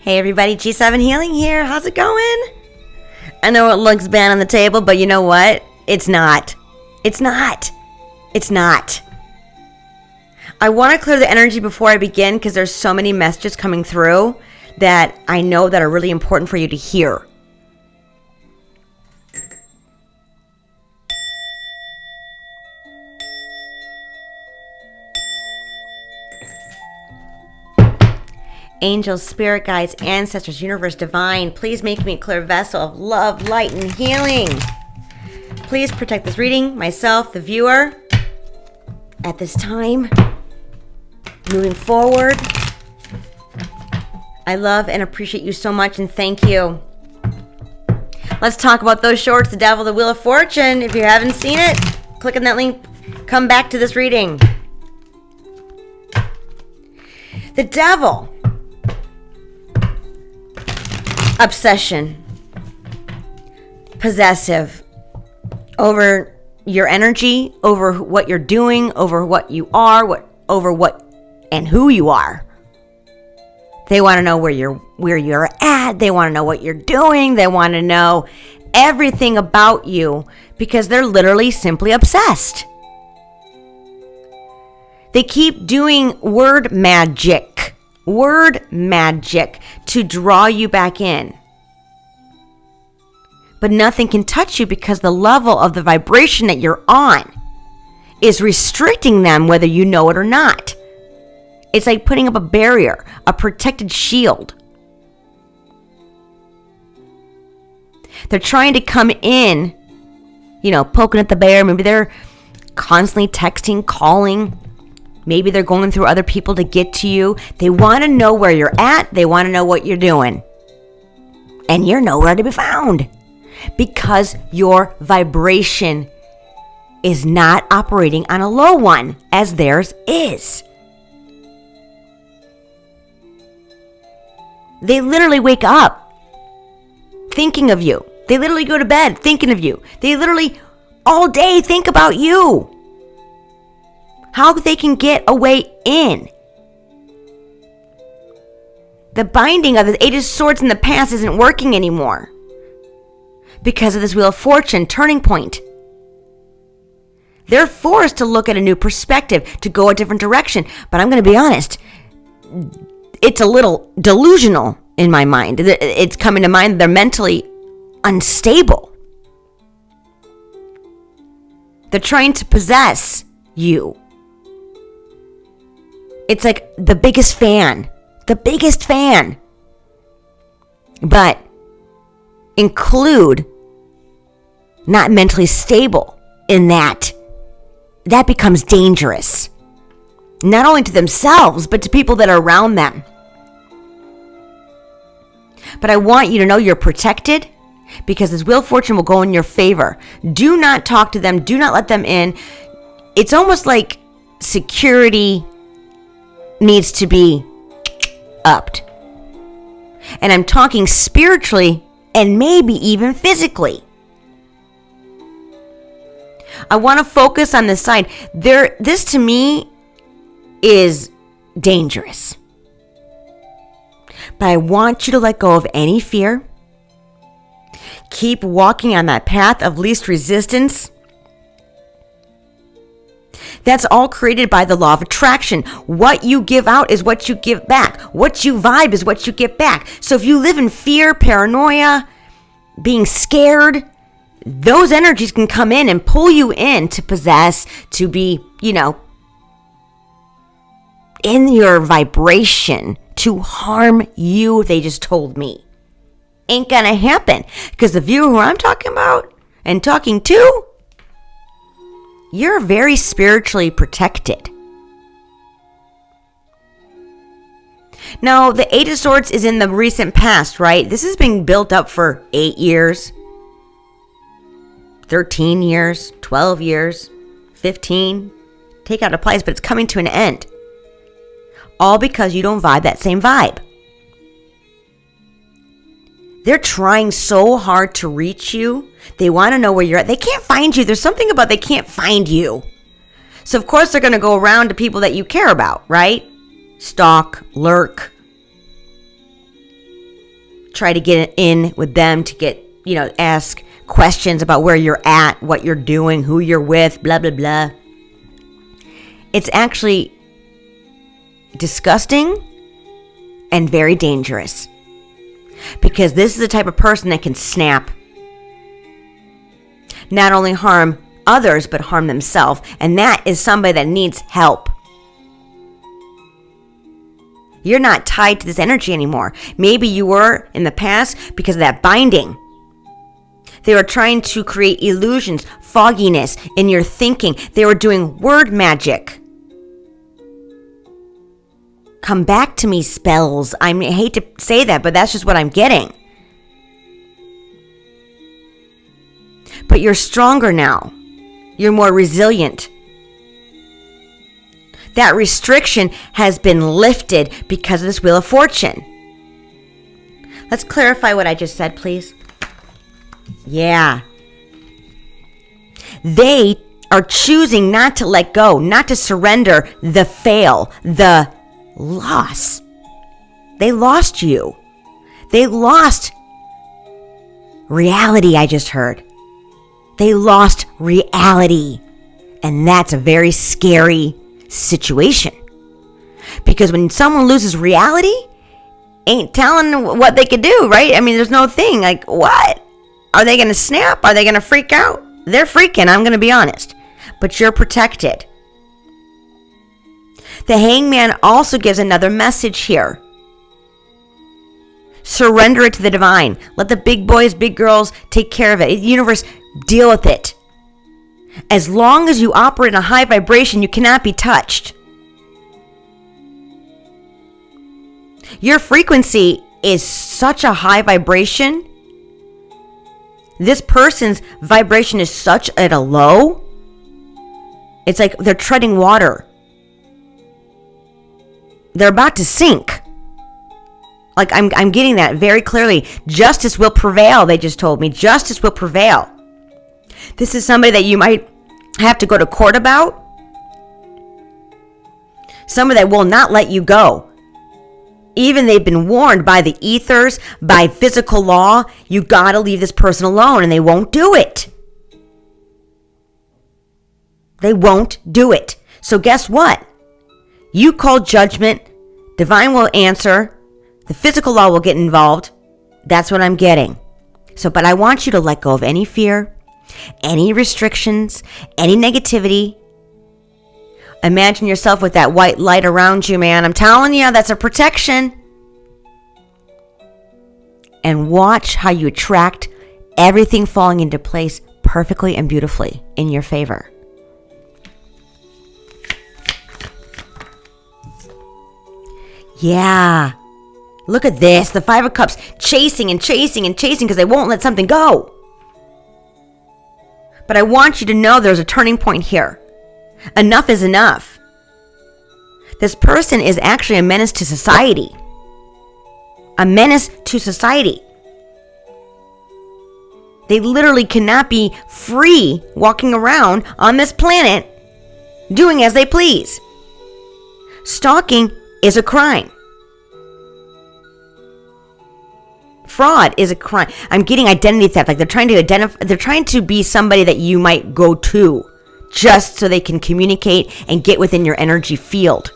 Hey everybody, G7 Healing here. How's it going? I know it looks bad on the table, but you know what? It's not. It's not. It's not. I want to clear the energy before I begin because there's so many messages coming through that I know that are really important for you to hear. Angels, spirit guides, ancestors, universe, divine, please make me a clear vessel of love, light, and healing. Please protect this reading, myself, the viewer, at this time. Moving forward, I love and appreciate you so much, and thank you. Let's talk about those shorts, the devil, the wheel of fortune. If you haven't seen it, click on that link. Come back to this reading. The devil. Obsession, possessive over your energy, over what you're doing, over what you are, over what and who you are. They want to know where you're at. They want to know what you're doing. They want to know everything about you because they're literally simply obsessed. They keep doing word magic to draw you back in. But nothing can touch you because the level of the vibration that you're on is restricting them whether you know it or not. It's like putting up a barrier, a protected shield. They're trying to come in, poking at the bear. Maybe they're constantly texting, calling. Maybe they're going through other people to get to you. They want to know where you're at. They want to know what you're doing. And you're nowhere to be found because your vibration is not operating on a low one as theirs is. They literally wake up thinking of you. They literally go to bed thinking of you. They literally all day think about you. How they can get a way in. The binding of the Eight of Swords in the past isn't working anymore because of this Wheel of Fortune turning point. They're forced to look at a new perspective, to go a different direction. But I'm going to be honest, it's a little delusional in my mind. It's coming to mind that they're mentally unstable. They're trying to possess you. It's like the biggest fan. But include not mentally stable in that. That becomes dangerous. Not only to themselves, but to people that are around them. But I want you to know you're protected because this Wheel of Fortune will go in your favor. Do not talk to them. Do not let them in. It's almost like security needs to be upped. And I'm talking spiritually and maybe even physically. I want to focus on this side. This to me is dangerous. But I want you to let go of any fear. Keep walking on that path of least resistance. That's all created by the law of attraction. What you give out is what you give back. What you vibe is what you get back. So if you live in fear, paranoia, being scared, those energies can come in and pull you in to possess, to be, in your vibration, to harm you, they just told me. Ain't gonna happen. Because the viewer who I'm talking about and talking to, you're very spiritually protected. Now, the Eight of Swords is in the recent past, right? This has been built up for 8 years, 13 years, 12 years, 15. Take out applies, but it's coming to an end. All because you don't vibe that same vibe. They're trying so hard to reach you. They want to know where you're at. They can't find you. There's something about they can't find you. So, of course, they're going to go around to people that you care about, right? Stalk, lurk. try to get in with them to get, ask questions about where you're at, what you're doing, who you're with, blah, blah, blah. It's actually disgusting and very dangerous, because this is the type of person that can snap, not only harm others, but harm themselves. And that is somebody that needs help. You're not tied to this energy anymore. Maybe you were in the past because of that binding. They were trying to create illusions, fogginess in your thinking. They were doing word magic. Come back to me spells. I hate to say that, but that's just what I'm getting. But you're stronger now. You're more resilient. That restriction has been lifted because of this Wheel of Fortune. Let's clarify what I just said, please. Yeah. They are choosing not to let go, not to surrender the fail, the loss. They lost you. They lost reality, I just heard. They lost reality. And that's a very scary situation. Because when someone loses reality, ain't telling what they could do, right? I mean, there's no thing. Like, what? Are they going to snap? Are they going to freak out? They're freaking, I'm going to be honest. But you're protected. The Hangman also gives another message here. Surrender it to the divine. Let the big boys, big girls take care of it. The universe, deal with it. As long as you operate in a high vibration, you cannot be touched. Your frequency is such a high vibration. This person's vibration is such at a low. It's like they're treading water. They're about to sink. Like I'm getting that very clearly. Justice will prevail, they just told me. Justice will prevail. This is somebody that you might have to go to court about. Somebody that will not let you go. Even they've been warned by the ethers, by physical law, you gotta leave this person alone, and they won't do it. They won't do it. So guess what? You call judgment, divine will answer, the physical law will get involved. That's what I'm getting. So, but I want you to let go of any fear, any restrictions, any negativity. Imagine yourself with that white light around you, man. I'm telling you, that's a protection. And watch how you attract everything falling into place perfectly and beautifully in your favor. Yeah. Look at this. The Five of Cups chasing and chasing and chasing because they won't let something go. But I want you to know there's a turning point here. Enough is enough. This person is actually a menace to society. A menace to society. They literally cannot be free walking around on this planet doing as they please. Stalking is a crime. Fraud is a crime. I'm getting identity theft. Like they're trying to be somebody that you might go to just so they can communicate and get within your energy field.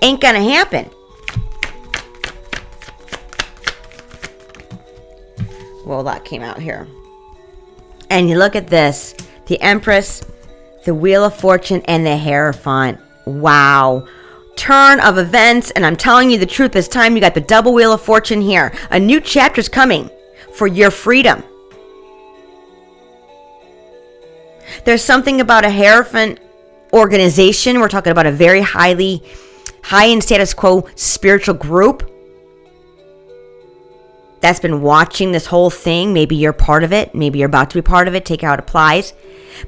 Ain't gonna happen. Well, that came out here. And you look at this. The Empress, the Wheel of Fortune, and the Hierophant. Wow. Turn of events, and I'm telling you the truth this time. You got the double Wheel of Fortune here. A new chapter's coming for your freedom. There's something about a Hierophant organization. We're talking about a very high in status quo spiritual group that's been watching this whole thing. Maybe you're part of it. Maybe you're about to be part of it. Take how it applies.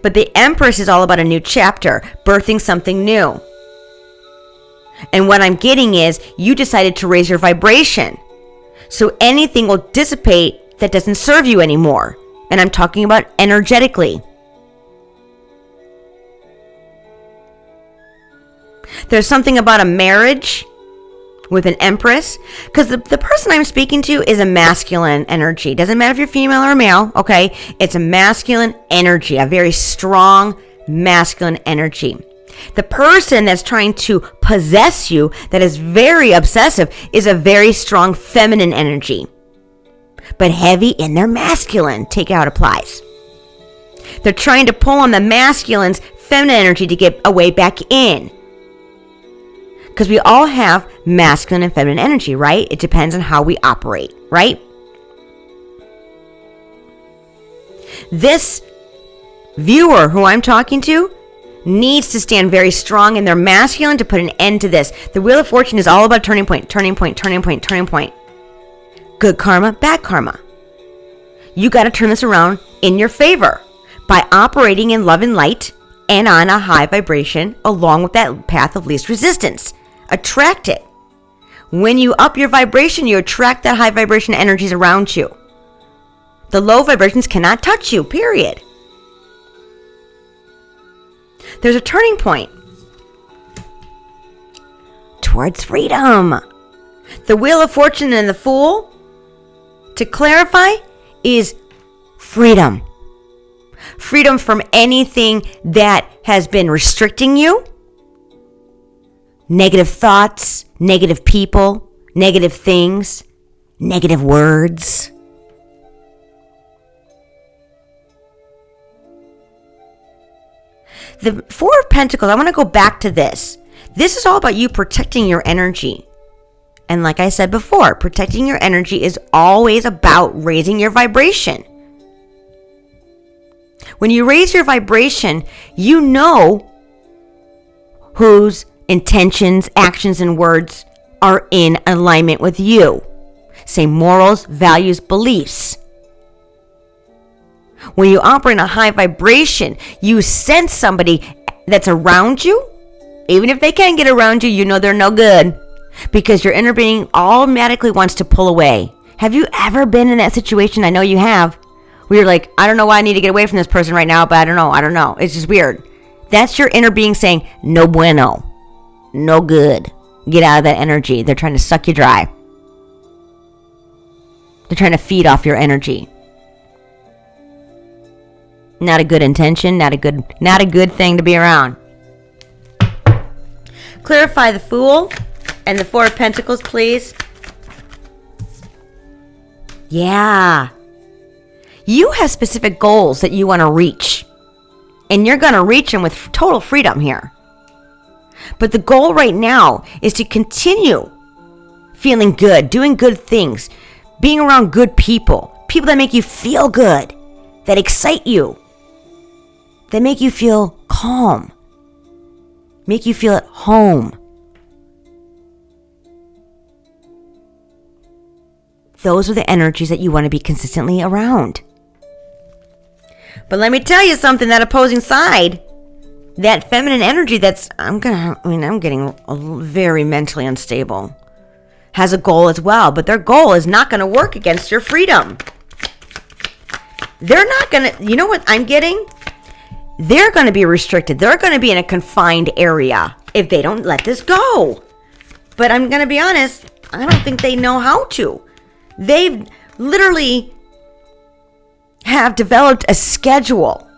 But the Empress is all about a new chapter, birthing something new. And what I'm getting is you decided to raise your vibration. So anything will dissipate that doesn't serve you anymore. And I'm talking about energetically. There's something about a marriage with an Empress, because the person I'm speaking to is a masculine energy. Doesn't matter if you're female or male, okay? It's a masculine energy, a very strong masculine energy. The person that's trying to possess you, that is very obsessive, is a very strong feminine energy, but heavy in their masculine. Take it how it applies. They're trying to pull on the masculine's feminine energy to get a way back in. Because we all have masculine and feminine energy, right? It depends on how we operate, right? This viewer who I'm talking to needs to stand very strong in their masculine to put an end to this. The Wheel of Fortune is all about turning point, turning point, turning point, turning point. Good karma, bad karma. You got to turn this around in your favor by operating in love and light and on a high vibration along with that path of least resistance. Attract it. When you up your vibration, you attract that high vibration energies around you. The low vibrations cannot touch you, period. There's a turning point towards freedom. The Wheel of Fortune and the Fool, to clarify, is freedom. Freedom from anything that has been restricting you. Negative thoughts, negative people, negative things, negative words. The Four of Pentacles, I want to go back to this. This is all about you protecting your energy. And like I said before, protecting your energy is always about raising your vibration. When you raise your vibration, you know whose intentions, actions, and words are in alignment with you. Say morals, values, beliefs. When you operate in a high vibration, you sense somebody that's around you. Even if they can't get around you, you know they're no good. Because your inner being automatically wants to pull away. Have you ever been in that situation? I know you have. Where you're like, I don't know why I need to get away from this person right now, but I don't know. It's just weird. That's your inner being saying, no bueno. No good. Get out of that energy. They're trying to suck you dry. They're trying to feed off your energy. Not a good intention, not a good thing to be around. Clarify the Fool and the Four of Pentacles, please. Yeah. You have specific goals that you want to reach. And you're going to reach them with total freedom here. But the goal right now is to continue feeling good, doing good things, being around good people, people that make you feel good, that excite you, that make you feel calm, make you feel at home. Those are the energies that you want to be consistently around. But let me tell you something, that opposing side, that feminine energy I'm getting very mentally unstable, has a goal as well, but their goal is not going to work against your freedom. They're not going to, you know what I'm getting? They're going to be restricted. They're going to be in a confined area if they don't let this go. But I'm going to be honest, I don't think they know how to. They've literally have developed a schedule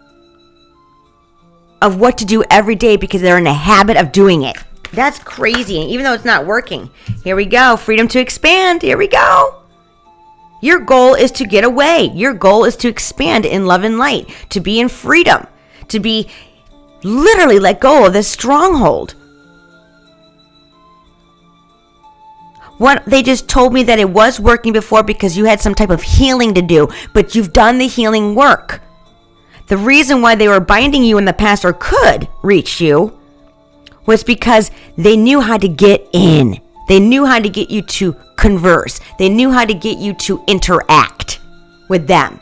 of what to do every day because they're in the habit of doing it. That's crazy. And even though it's not working, here we go. Freedom to expand. Here we go. Your goal is to get away. Your goal is to expand in love and light, to be in freedom, to be literally let go of this stronghold. What they just told me that it was working before because you had some type of healing to do, but you've done the healing work. The reason why they were binding you in the past or could reach you was because they knew how to get in. They knew how to get you to converse. They knew how to get you to interact with them.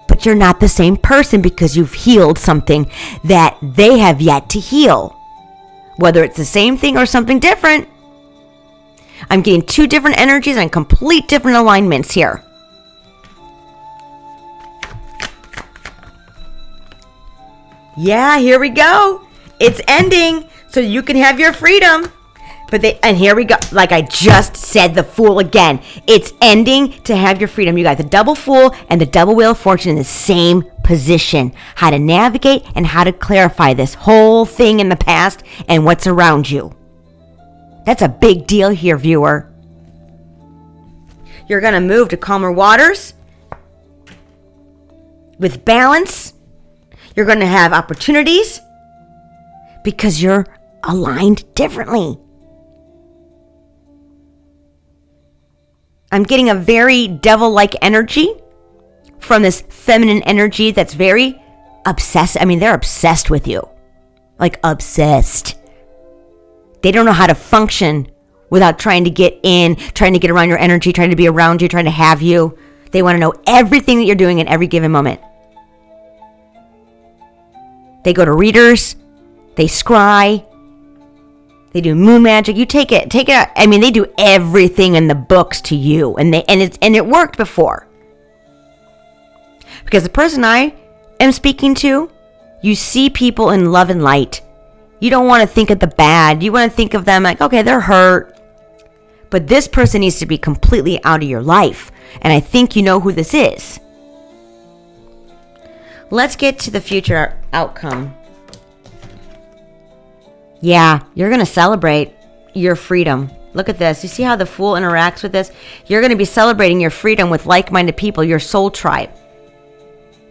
But you're not the same person because you've healed something that they have yet to heal. Whether it's the same thing or something different. I'm getting two different energies and complete different alignments here. Yeah, here we go. It's ending so you can have your freedom. And here we go. Like I just said, the Fool again. It's ending to have your freedom. You got the double Fool and the double Wheel of Fortune in the same position. How to navigate and how to clarify this whole thing in the past and what's around you. That's a big deal here, viewer. You're going to move to calmer waters with balance. You're going to have opportunities because you're aligned differently. I'm getting a very devil-like energy from this feminine energy that's very obsessed. I mean, they're obsessed with you. Like obsessed. They don't know how to function without trying to get in, trying to get around your energy, trying to be around you, trying to have you. They want to know everything that you're doing in every given moment. They go to readers. They scry. They do moon magic. You take it out. I mean, they do everything in the books to you, and it worked before. Because the person I am speaking to, you see people in love and light. You don't want to think of the bad. You want to think of them like, okay, they're hurt. But this person needs to be completely out of your life. And I think you know who this is. Let's get to the future outcome. Yeah, you're going to celebrate your freedom. Look at this. You see how the Fool interacts with this? You're going to be celebrating your freedom with like-minded people, your soul tribe.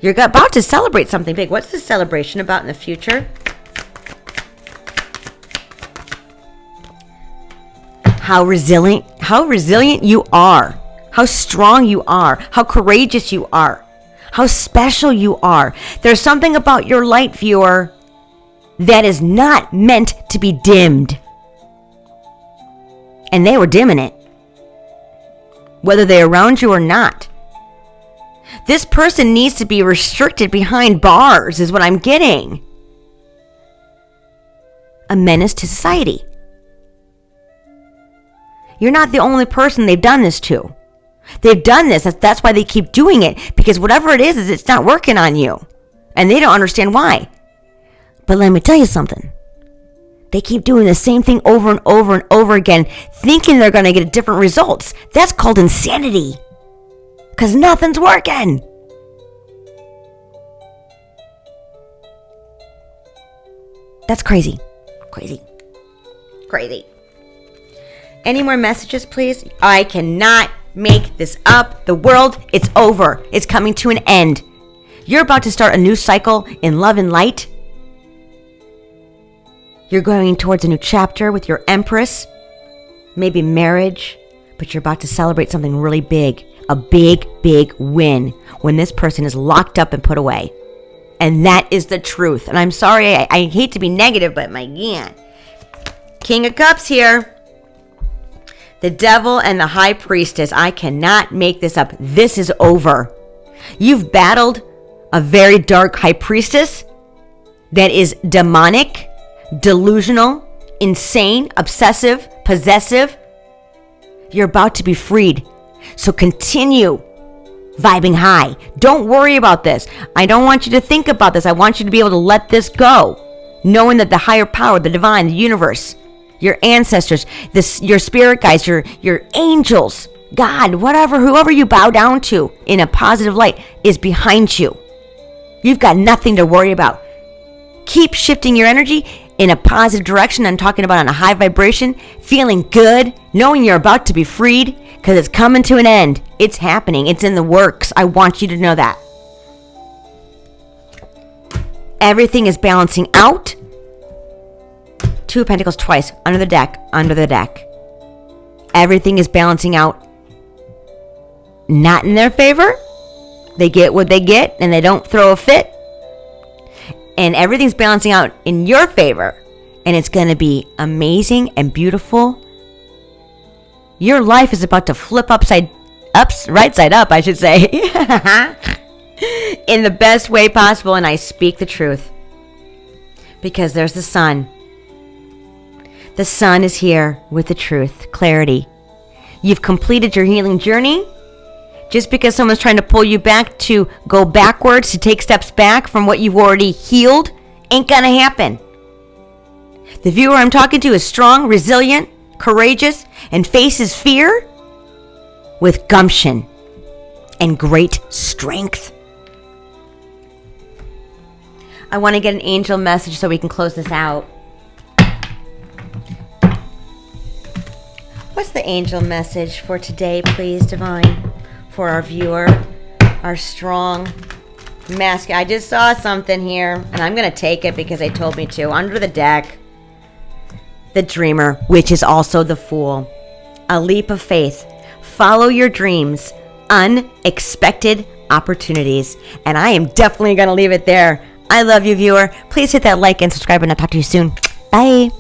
You're about to celebrate something big. What's this celebration about in the future? How resilient you are. How strong you are. How courageous you are. How special you are. There's something about your light, viewer, that is not meant to be dimmed. And they were dimming it. Whether they're around you or not. This person needs to be restricted behind bars, is what I'm getting. A menace to society. You're not the only person they've done this to. They've done this. That's why they keep doing it. Because whatever it is it's not working on you. And they don't understand why. But let me tell you something. They keep doing the same thing over and over and over again, thinking they're going to get different results. That's called insanity. Because nothing's working. That's crazy. Crazy. Any more messages, please? I cannot make this up. The world, it's over. It's coming to an end. You're about to start a new cycle in love and light. You're going towards a new chapter with your Empress. Maybe marriage. But you're about to celebrate something really big. A big, big win when this person is locked up and put away. And that is the truth. And I'm sorry, I hate to be negative, but my God. King of Cups here. The Devil and the High Priestess. I cannot make this up. This is over. You've battled a very dark High Priestess that is demonic, delusional, insane, obsessive, possessive. You're about to be freed. So continue vibing high. Don't worry about this. I don't want you to think about this. I want you to be able to let this go. Knowing that the higher power, the divine, the universe, your ancestors, your spirit guides, your angels, God, whoever you bow down to in a positive light is behind you. You've got nothing to worry about. Keep shifting your energy in a positive direction. I'm talking about on a high vibration, feeling good, knowing you're about to be freed because it's coming to an end. It's happening. It's in the works. I want you to know that. Everything is balancing out. Two of Pentacles twice. Under the deck. Everything is balancing out. Not in their favor. They get what they get and they don't throw a fit. And everything's balancing out in your favor. And it's going to be amazing and beautiful. Your life is about to flip right side up, I should say. In the best way possible. And I speak the truth. Because there's the sun. The sun is here with the truth, clarity. You've completed your healing journey. Just because someone's trying to pull you back to go backwards, to take steps back from what you've already healed, ain't gonna happen. The viewer I'm talking to is strong, resilient, courageous, and faces fear with gumption and great strength. I want to get an angel message so we can close this out. What's the angel message for today, please, Divine? For our viewer, our strong masculine. I just saw something here, and I'm going to take it because they told me to. Under the deck, the dreamer, which is also the fool. A leap of faith. Follow your dreams. Unexpected opportunities. And I am definitely going to leave it there. I love you, viewer. Please hit that like and subscribe, and I'll talk to you soon. Bye.